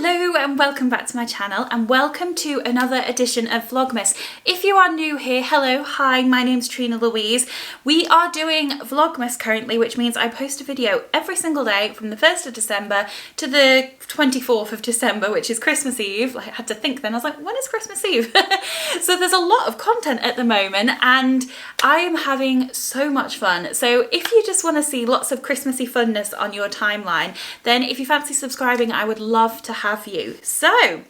Hello and welcome back to my channel and welcome to another edition of Vlogmas. If you are new here, hello, hi, my name's Trina-Louise. We are doing Vlogmas currently, which means I post a video every single day from the 1st of December to the 24th of December, which is Christmas Eve. I had to think then, I was like, when is Christmas Eve? So there's a lot of content at the moment and I am having so much fun. So if you just want to see lots of Christmassy funness on your timeline, then if you fancy subscribing, I would love to have you. So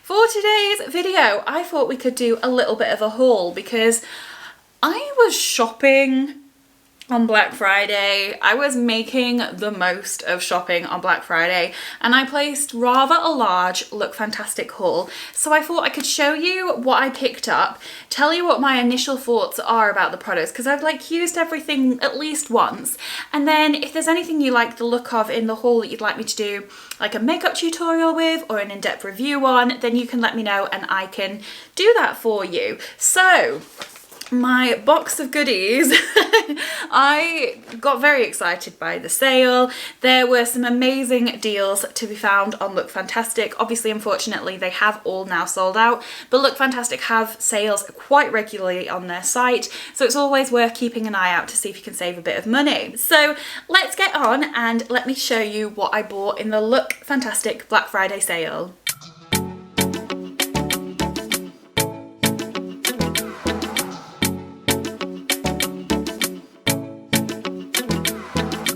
for today's video, I thought we could do a little bit of a haul because I was shopping on Black Friday. I was making the most of shopping on Black Friday and I placed rather a large Lookfantasic haul. So I thought I could show you what I picked up, tell you what my initial thoughts are about the products because I've like used everything at least once, and then if there's anything you like the look of in the haul that you'd like me to do like a makeup tutorial with or an in-depth review on, then you can let me know and I can do that for you. So my box of goodies, I got very excited by the sale. There were some amazing deals to be found on Lookfantasic. Obviously, unfortunately, they have all now sold out, but Lookfantasic have sales quite regularly on their site, so it's always worth keeping an eye out to see if you can save a bit of money. So let's get on and let me show you what I bought in the Lookfantasic Black Friday sale.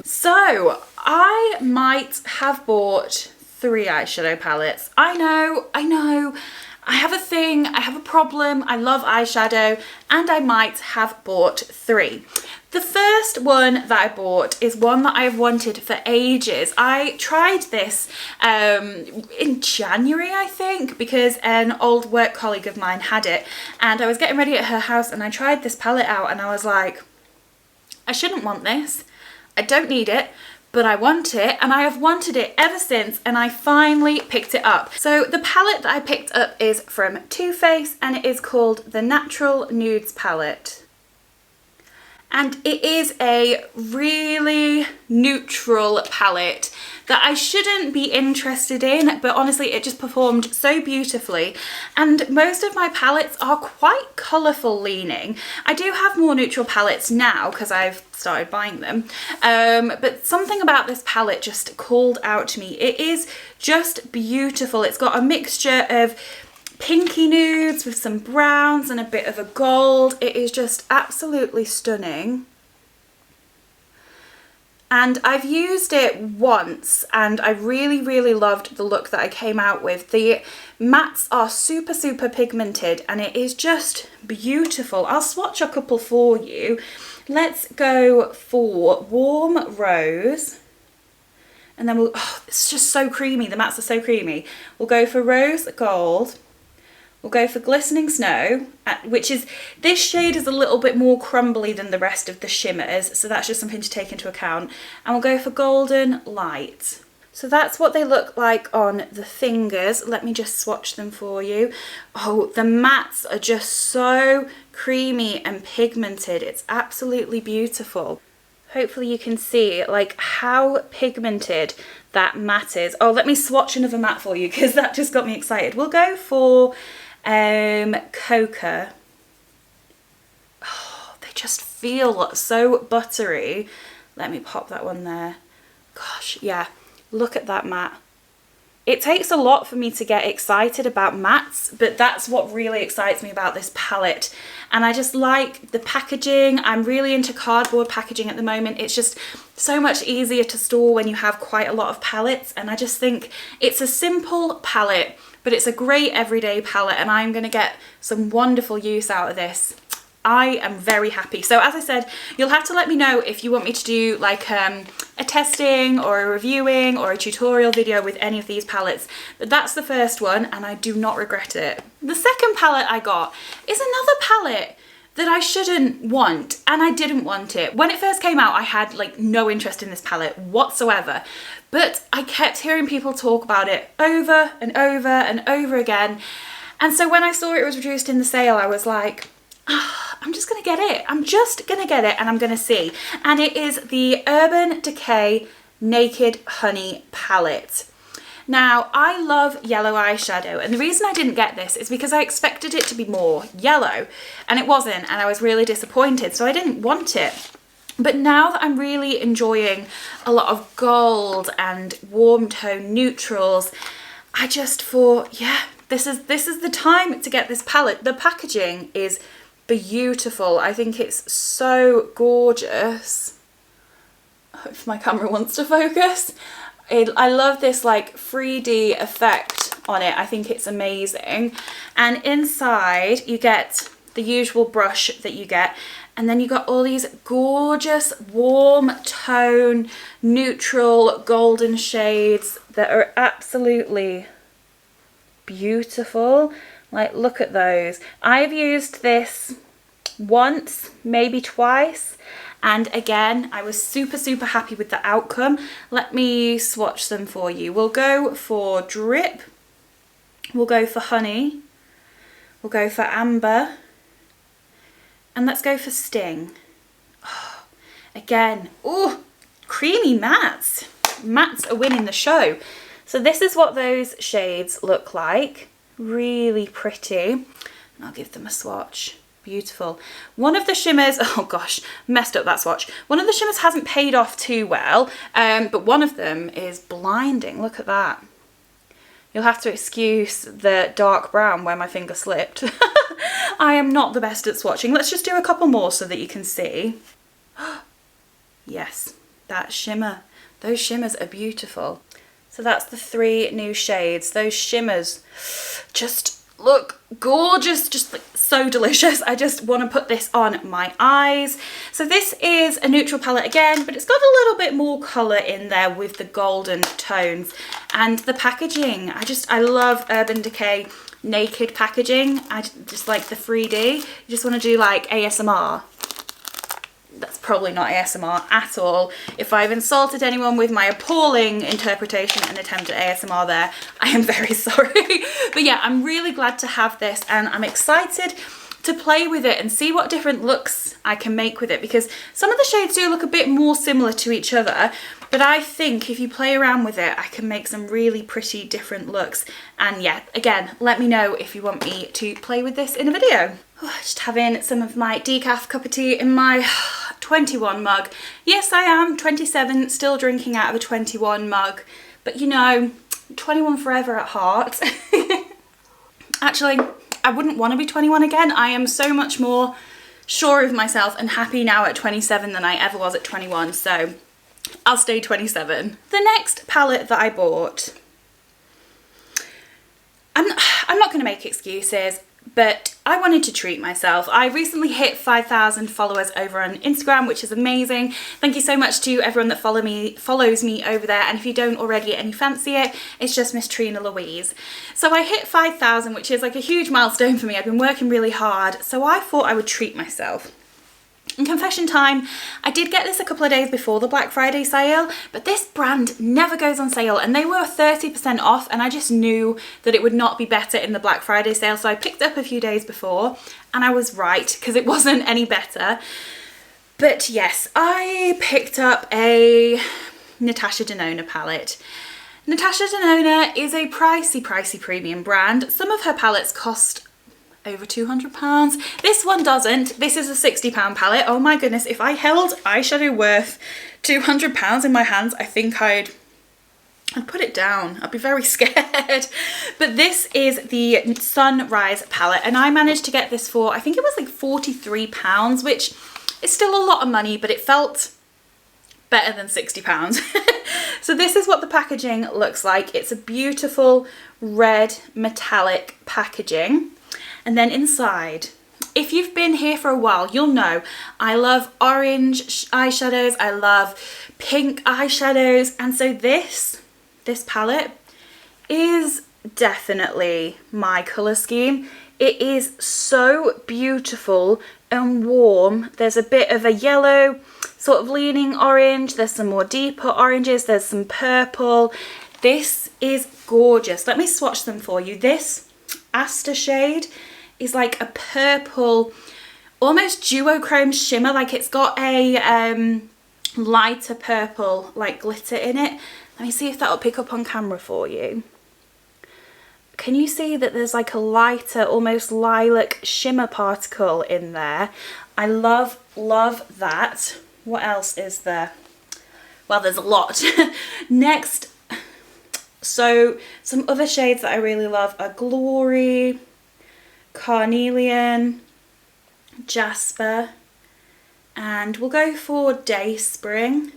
So I might have bought 3 eyeshadow palettes. I know, I have a thing, I have a problem, I love eyeshadow, and I might have bought 3. The first one that I bought is one that I've wanted for ages. I tried this in January, I think, because an old work colleague of mine had it, and I was getting ready at her house and I tried this palette out and I was like, I shouldn't want this. I don't need it, but I want it, and I have wanted it ever since, and I finally picked it up. So the palette that I picked up is from Too Faced and it is called the Natural Nudes palette. And it is a really neutral palette that I shouldn't be interested in, but honestly it just performed so beautifully. And most of my palettes are quite colourful leaning. I do have more neutral palettes now because I've started buying them, but something about this palette just called out to me. It is just beautiful. It's got a mixture of pinky nudes with some browns and a bit of a gold. It is just absolutely stunning. And I've used it once and I really loved the look that I came out with. The mattes are super pigmented and it is just beautiful. I'll swatch a couple for you. Let's go for Warm Rose. And then it's just so creamy. The mattes are so creamy. We'll go for Rose Gold. We'll go for Glistening Snow, which is, this shade is a little bit more crumbly than the rest of the shimmers, so that's just something to take into account. And we'll go for Golden Light. So that's what they look like on the fingers. Let me just swatch them for you. Oh, the mattes are just so creamy and pigmented. It's absolutely beautiful. Hopefully you can see like how pigmented that matte is. Oh, let me swatch another matte for you because that just got me excited. We'll go for Coca. Oh, they just feel so buttery. Let me pop that one there. Gosh, yeah, look at that matte. It takes a lot for me to get excited about mattes, but that's what really excites me about this palette. And I just like the packaging. I'm really into cardboard packaging at the moment. It's just so much easier to store when you have quite a lot of palettes. And I just think it's a simple palette, but it's a great everyday palette and I'm going to get some wonderful use out of this. I am very happy. So as I said, you'll have to let me know if you want me to do like a testing or a reviewing or a tutorial video with any of these palettes. But that's the first one and I do not regret it. The second palette I got is another palette that I shouldn't want, and I didn't want it. When it first came out, I had like no interest in this palette whatsoever, but I kept hearing people talk about it over and over and over again. And so when I saw it was reduced in the sale, I was like, I'm just gonna get it. I'm just gonna get it and I'm gonna see. And it is the Urban Decay Naked Honey palette. Now, I love yellow eyeshadow, and the reason I didn't get this is because I expected it to be more yellow, and it wasn't, and I was really disappointed, so I didn't want it. But now that I'm really enjoying a lot of gold and warm tone neutrals, I just thought, yeah, this is the time to get this palette. The packaging is beautiful. I think it's so gorgeous. If my camera wants to focus. I love this like 3D effect on it. I think it's amazing. And inside you get the usual brush that you get, and then you got all these gorgeous warm tone neutral golden shades that are absolutely beautiful. Like, look at those. I've used this once, maybe twice, and again I was super happy with the outcome. Let me swatch them for you. We'll go for Drip, we'll go for Honey, we'll go for Amber, and let's go for Sting. Oh, again, oh, creamy mattes. Mattes are winning the show. So this is what those shades look like. Really pretty. And I'll give them a swatch. Beautiful. One of the shimmers, oh gosh, messed up that swatch. One of the shimmers hasn't paid off too well, but one of them is blinding. Look at that. You'll have to excuse the dark brown where my finger slipped. I am not the best at swatching. Let's just do a couple more so that you can see. Yes, that shimmer. Those shimmers are beautiful. So that's the 3 new shades. Those shimmers just look gorgeous, just like so delicious. I just want to put this on my eyes. So this is a neutral palette again, but it's got a little bit more colour in there with the golden tones. And the packaging, I love Urban Decay naked packaging. I just like the 3D. You just want to do like ASMR. That's probably not ASMR at all. If I've insulted anyone with my appalling interpretation and attempt at ASMR there, I am very sorry. But yeah, I'm really glad to have this, and I'm excited to play with it and see what different looks I can make with it, because some of the shades do look a bit more similar to each other, but I think if you play around with it, I can make some really pretty different looks. And yeah, again, let me know if you want me to play with this in a video. Oh, just having some of my decaf cup of tea in my 21 mug. Yes, I am 27, still drinking out of a 21 mug, but you know, 21 forever at heart. Actually, I wouldn't want to be 21 again. I am so much more sure of myself and happy now at 27 than I ever was at 21, so I'll stay 27. The next palette that I bought, I'm not going to make excuses, but I wanted to treat myself. I recently hit 5,000 followers over on Instagram, which is amazing. Thank you so much to everyone that follows me over there. And if you don't already and you fancy it, it's just Miss Trina-Louise. So I hit 5,000, which is like a huge milestone for me. I've been working really hard, so I thought I would treat myself. In confession time, I did get this a couple of days before the Black Friday sale, but this brand never goes on sale, and they were 30% off, and I just knew that it would not be better in the Black Friday sale, so I picked it up a few days before, and I was right, because it wasn't any better. But yes, I picked up a Natasha Denona palette. Natasha Denona is a pricey premium brand. Some of her palettes cost over £200. This one doesn't. This is a £60 palette. Oh my goodness, if I held eyeshadow worth £200 in my hands, I think I'd put it down. I'd be very scared. But this is the Sunrise palette, and I managed to get this for, I think it was like £43, which is still a lot of money, but it felt better than £60. So this is what the packaging looks like. It's a beautiful red metallic packaging. And then inside, if you've been here for a while, you'll know I love orange eyeshadows, I love pink eyeshadows, and so this palette is definitely my colour scheme. It is so beautiful and warm. There's a bit of a yellow, sort of leaning orange, there's some more deeper oranges, there's some purple. This is gorgeous. Let me swatch them for you. This Aster shade is like a purple, almost duochrome shimmer, like it's got a lighter purple like glitter in it. Let me see if that'll pick up on camera for you. Can you see that there's like a lighter, almost lilac shimmer particle in there? I love that. What else is there? Well, there's a lot. Next, so some other shades that I really love are Glory, Carnelian, Jasper, and we'll go for Day Spring.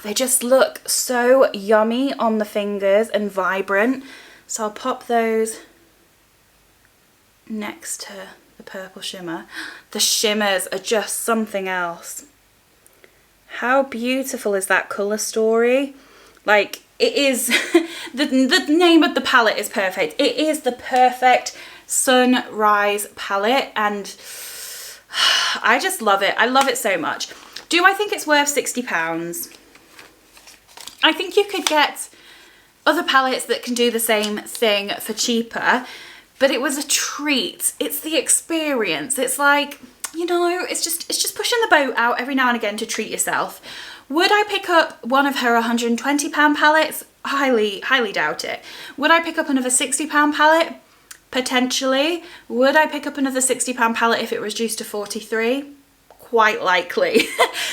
They just look so yummy on the fingers and vibrant. So I'll pop those next to the purple shimmer. The shimmers are just something else. How beautiful is that colour story? Like, it is, the name of the palette is perfect. It is the perfect sunrise palette, and I just love it. I love it so much. Do I think it's worth £60? I think you could get other palettes that can do the same thing for cheaper, but it was a treat. It's the experience. It's like, you know, it's just pushing the boat out every now and again to treat yourself. Would I pick up one of her £120 palettes? Highly doubt it. Would I pick up another £60 palette? Potentially. Would I pick up another £60 palette if it was reduced to 43? Quite likely.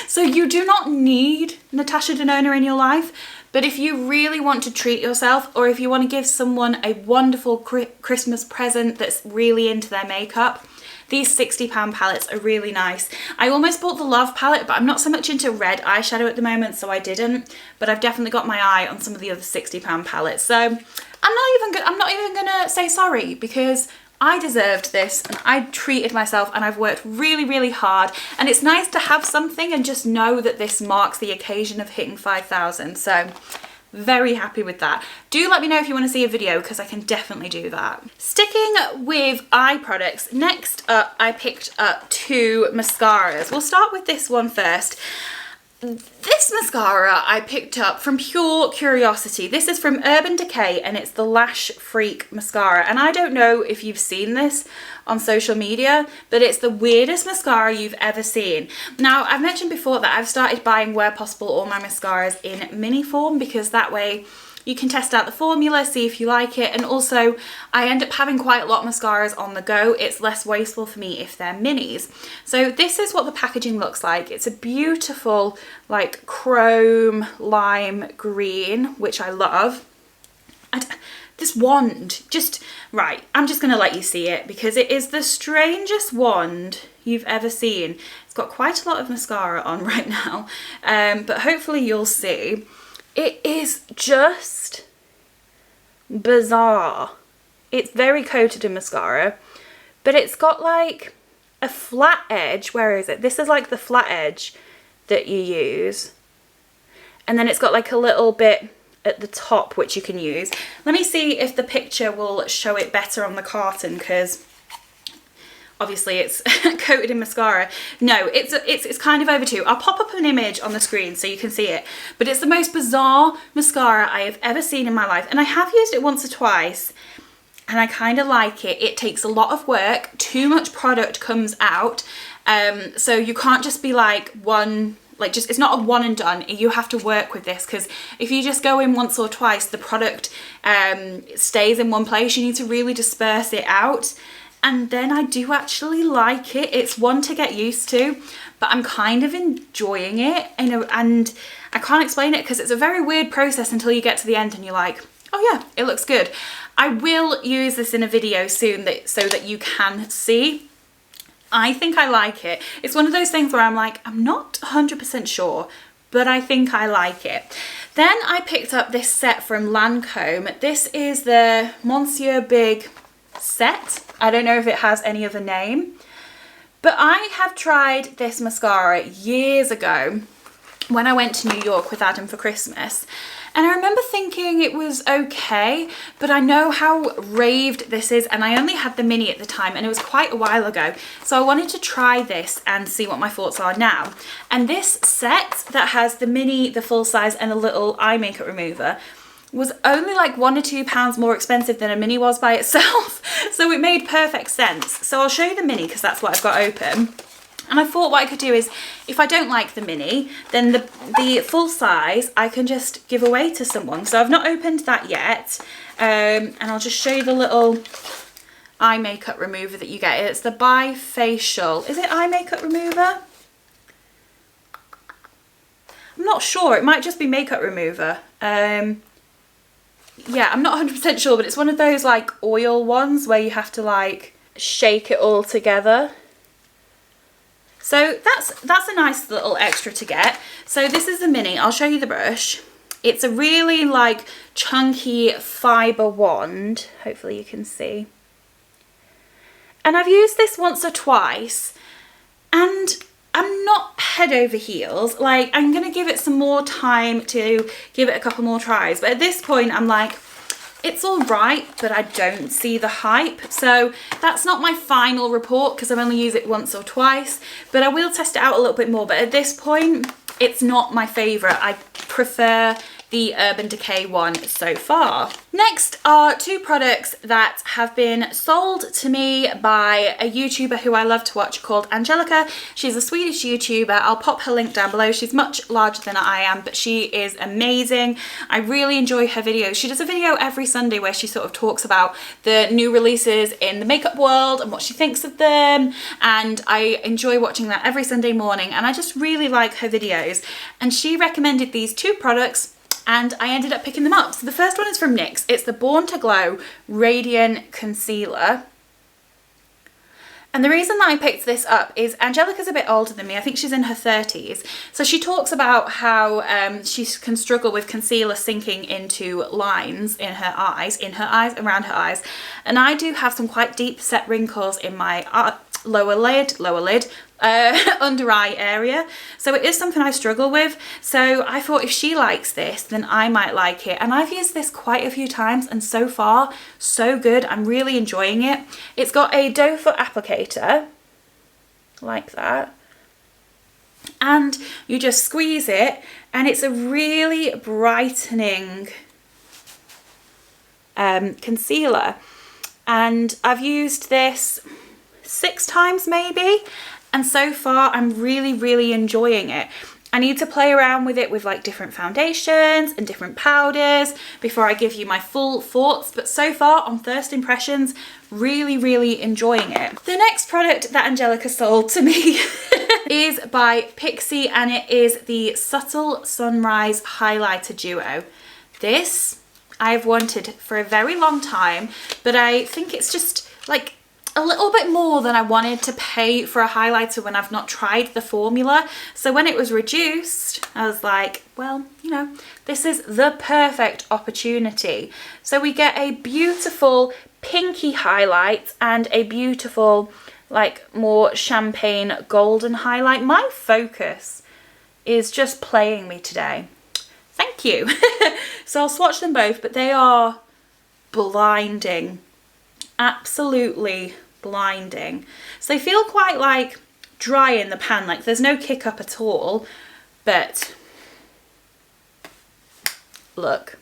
So you do not need Natasha Denona in your life, but if you really want to treat yourself, or if you want to give someone a wonderful Christmas present that's really into their makeup, these £60 palettes are really nice. I almost bought the Love palette, but I'm not so much into red eyeshadow at the moment, so I didn't. But I've definitely got my eye on some of the other £60 palettes. So I'm not even gonna say sorry, because I deserved this and I treated myself and I've worked really, really hard. And it's nice to have something and just know that this marks the occasion of hitting 5,000. So very happy with that. Do let me know if you want to see a video, because I can definitely do that. Sticking with eye products, next up I picked up two mascaras. We'll start with this one first. This mascara I picked up from pure curiosity. This is from Urban Decay and it's the Lash Freak mascara. And I don't know if you've seen this on social media, but it's the weirdest mascara you've ever seen. Now, I've mentioned before that I've started buying, where possible, all my mascaras in mini form, because that way you can test out the formula, see if you like it, and also I end up having quite a lot of mascaras on the go. It's less wasteful for me if they're minis. So this is what the packaging looks like. It's a beautiful like chrome lime green, which I love. This wand, right, I'm just gonna let you see it, because it is the strangest wand you've ever seen. It's got quite a lot of mascara on right now, but hopefully you'll see. It is just bizarre. It's very coated in mascara, but it's got like a flat edge. Where is it? This is like the flat edge that you use. And then it's got like a little bit at the top which you can use. Let me see if the picture will show it better on the carton, because obviously it's coated in mascara. No, it's kind of over too. I'll pop up an image on the screen so you can see it. But it's the most bizarre mascara I have ever seen in my life. And I have used it once or twice and I kind of like it. It takes a lot of work. Too much product comes out. So you can't just be like one, like just, it's not a one and done. You have to work with this, because if you just go in once or twice, the product stays in one place. You need to really disperse it out. And then I do actually like it. It's one to get used to, but I'm kind of enjoying it, you know, and I can't explain it because it's a very weird process until you get to the end and you're like, oh yeah, it looks good. I will use this in a video soon so that you can see. I think I like it. It's one of those things where I'm like, I'm not 100% sure, but I think I like it. Then I picked up this set from Lancôme. This is the Monsieur Big set. I don't know if it has any other name, but I have tried this mascara years ago when I went to New York with Adam for Christmas, and I remember thinking it was okay, but I know how raved this is, and I only had the mini at the time and it was quite a while ago, so I wanted to try this and see what my thoughts are now. And this set that has the mini, the full size, and a little eye makeup remover was only like £1 or £2 more expensive than a mini was by itself. So it made perfect sense. So I'll show you the mini because that's what I've got open. And I thought what I could do is, if I don't like the mini, then the full size I can just give away to someone. So I've not opened that yet. And I'll just show you the little eye makeup remover that you get. It's the bifacial. Is it eye makeup remover? I'm not sure. It might just be makeup remover. Yeah, I'm not 100% sure, but it's one of those like oil ones where you have to like shake it all together. So that's a nice little extra to get. So this is the mini. I'll show you the brush. It's a really like chunky fibre wand. Hopefully you can see. And I've used this once or twice and I'm not head over heels. Like, I'm going to give it some more time to give it a couple more tries. But at this point, I'm like, it's all right, but I don't see the hype. So that's not my final report because I've only used it once or twice. But I will test it out a little bit more. But at this point, it's not my favourite. I prefer the Urban Decay one so far. Next are two products that have been sold to me by a YouTuber who I love to watch called Angelica. She's a Swedish YouTuber. I'll pop her link down below. She's much larger than I am, but she is amazing. I really enjoy her videos. She does a video every Sunday where she sort of talks about the new releases in the makeup world and what she thinks of them, and I enjoy watching that every Sunday morning, and I just really like her videos. And she recommended these two products and I ended up picking them up. So the first one is from NYX. It's the Born to Glow Radiant Concealer. And the reason that I picked this up is Angelica's a bit older than me. I think she's in her 30s. So she talks about how she can struggle with concealer sinking into lines in her eyes, around her eyes. And I do have some quite deep set wrinkles in my lower lid, under eye area. So it is something I struggle with. So I thought if she likes this, then I might like it. And I've used this quite a few times and so far, so good. I'm really enjoying it. It's got a doe foot applicator, like that. And you just squeeze it and it's a really brightening concealer. And I've used this 6 times maybe. And so far, I'm really enjoying it. I need to play around with it with like different foundations and different powders before I give you my full thoughts. But so far, on first impressions, really enjoying it. The next product that Angelica sold to me is by PIXI, and it is the Subtle Sunrise Highlighter Duo. This I've wanted for a very long time, but I think it's just like a little bit more than I wanted to pay for a highlighter when I've not tried the formula. So when it was reduced, I was like, well, you know, this is the perfect opportunity. So we get a beautiful pinky highlight and a beautiful, like, more champagne golden highlight. My focus is just playing me today. Thank you. So I'll swatch them both, but they are blinding. Absolutely blinding. So they feel quite like dry in the pan, like there's no kick up at all, but look,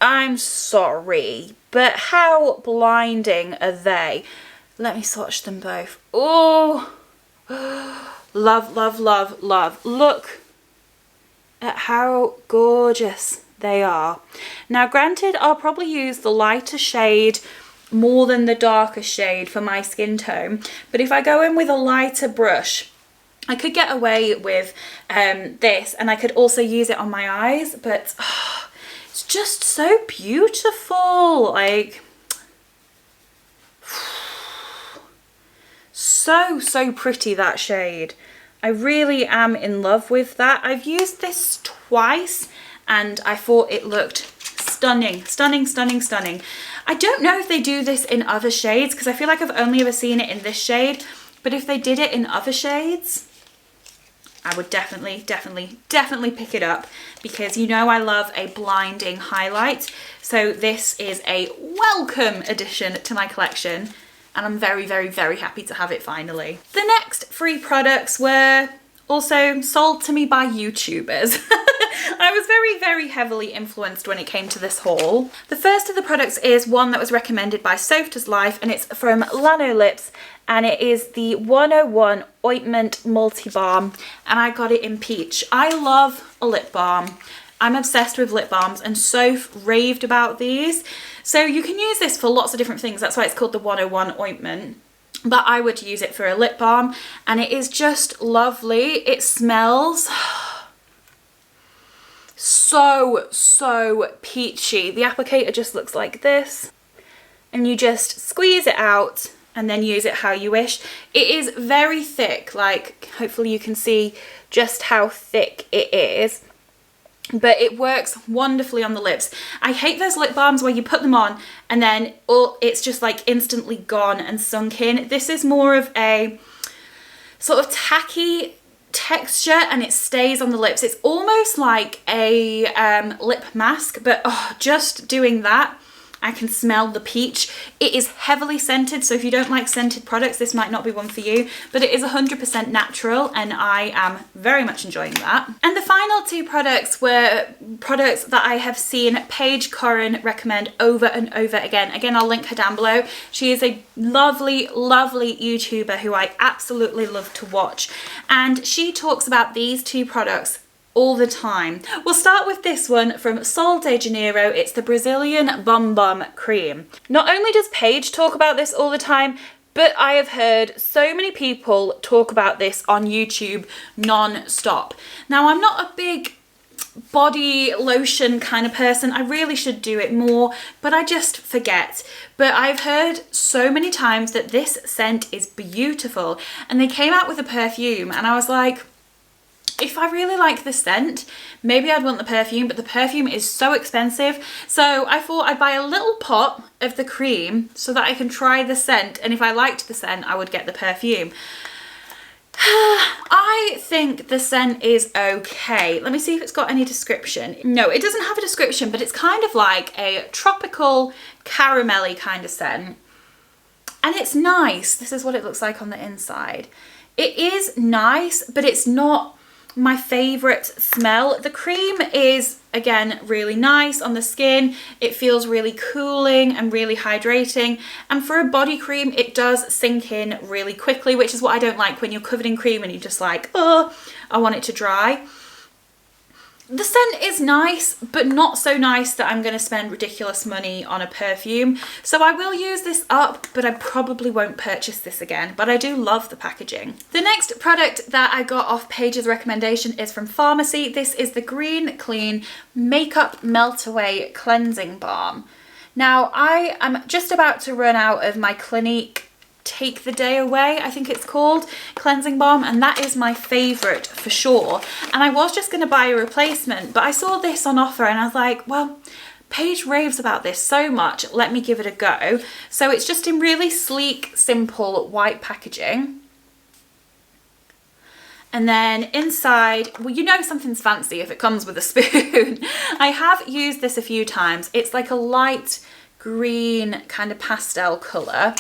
I'm sorry, but how blinding are they? Let me swatch them both. Oh, love. Look at how gorgeous they are. Now granted, I'll probably use the lighter shade more than the darker shade for my skin tone, but if I go in with a lighter brush, I could get away with this, and I could also use it on my eyes, but it's just so beautiful. Like, so pretty, that shade. I really am in love with that. I've used this twice and I thought it looked stunning. I don't know if they do this in other shades because I feel like I've only ever seen it in this shade, but if they did it in other shades, I would definitely pick it up because you know I love a blinding highlight. So this is a welcome addition to my collection, and I'm very happy to have it finally. The next 3 products were Also sold to me by YouTubers. I was very, very heavily influenced when it came to this haul. The first of the products is one that was recommended by Sophia's Life, and it's from Lanolips, and it is the 101 Ointment Multi-Balm, and I got it in peach. I love a lip balm. I'm obsessed with lip balms, and Soph raved about these. So you can use this for lots of different things. That's why it's called the 101 Ointment. But I would use it for a lip balm, and it is just lovely. It smells so peachy. The applicator just looks like this, and you just squeeze it out and then use it how you wish. It is very thick, like hopefully you can see just how thick it is, but it works wonderfully on the lips. I hate those lip balms where you put them on and then it's just like instantly gone and sunk in. This is more of a sort of tacky texture, and it stays on the lips. It's almost like a lip mask, but just doing that, I can smell the peach. It is heavily scented, so if you don't like scented products, this might not be one for you, but it is 100% natural, and I am very much enjoying that. And the final two products were products that I have seen Paige Corrin recommend over and over again. Again, I'll link her down below. She is a lovely, lovely YouTuber who I absolutely love to watch, and she talks about these two products all the time. We'll start with this one from Sol de Janeiro. It's the Brazilian Bum Bum Cream. Not only does Paige talk about this all the time, but I have heard so many people talk about this on YouTube non-stop. Now, I'm not a big body lotion kind of person. I really should do it more, but I just forget. But I've heard so many times that this scent is beautiful, and they came out with a perfume, and I was like, if I really like the scent, maybe I'd want the perfume, but the perfume is so expensive. So I thought I'd buy a little pot of the cream so that I can try the scent, and if I liked the scent, I would get the perfume. I think the scent is okay. Let me see if it's got any description. No, it doesn't have a description, but it's kind of like a tropical caramelly kind of scent. And it's nice. This is what it looks like on the inside. It is nice, but it's not my favorite smell. The cream is, again, really nice on the skin. It feels really cooling and really hydrating, and for a body cream it does sink in really quickly, which is what I don't like when you're covered in cream and you're just like, oh, I want it to dry. The scent is nice, but not so nice that I'm going to spend ridiculous money on a perfume. So I will use this up, but I probably won't purchase this again. But I do love the packaging. The next product that I got off Paige's recommendation is from FARMACY. This is the Green Clean Makeup Meltaway Cleansing Balm. Now, I am just about to run out of my Clinique Take the Day Away, I think it's called, cleansing balm, and that is my favourite for sure. And I was just going to buy a replacement, but I saw this on offer and I was like, well, Paige raves about this so much, let me give it a go. So it's just in really sleek, simple white packaging. And then inside, well, you know something's fancy if it comes with a spoon. I have used this a few times. It's like a light green kind of pastel colour.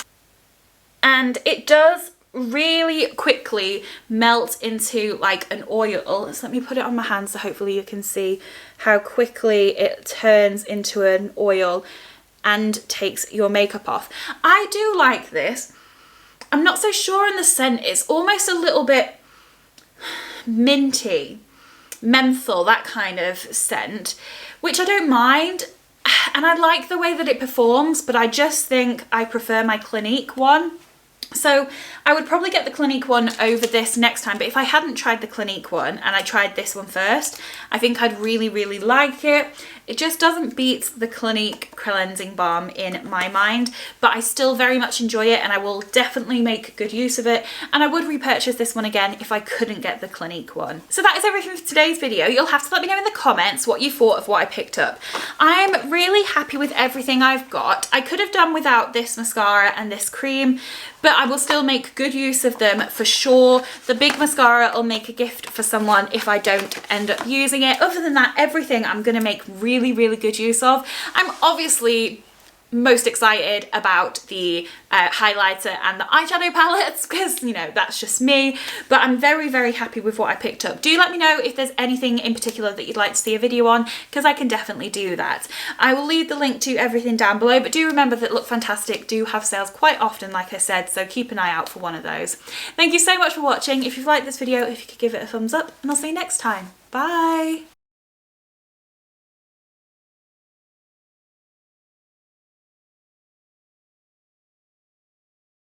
And it does really quickly melt into like an oil. So let me put it on my hand so hopefully you can see how quickly it turns into an oil and takes your makeup off. I do like this. I'm not so sure on the scent. It's almost a little bit minty, menthol, that kind of scent, which I don't mind. And I like the way that it performs, but I just think I prefer my Clinique one. So I would probably get the Clinique one over this next time, but if I hadn't tried the Clinique one and I tried this one first, I think I'd really, really like it. It just doesn't beat the Clinique cleansing balm in my mind, but I still very much enjoy it and I will definitely make good use of it. And I would repurchase this one again if I couldn't get the Clinique one. So that is everything for today's video. You'll have to let me know in the comments what you thought of what I picked up. I'm really happy with everything I've got. I could have done without this mascara and this cream, but I will still make good use of them for sure. The big mascara will make a gift for someone if I don't end up using it. Other than that, everything I'm going to make really, really good use of. I'm obviously most excited about the highlighter and the eyeshadow palettes because, you know, that's just me, but I'm very, very happy with what I picked up. Do let me know if there's anything in particular that you'd like to see a video on, because I can definitely do that. I will leave the link to everything down below, but do remember that Lookfantastic do have sales quite often, like I said, so keep an eye out for one of those. Thank you so much for watching. If you've liked this video, if you could give it a thumbs up, and I'll see you next time. Bye!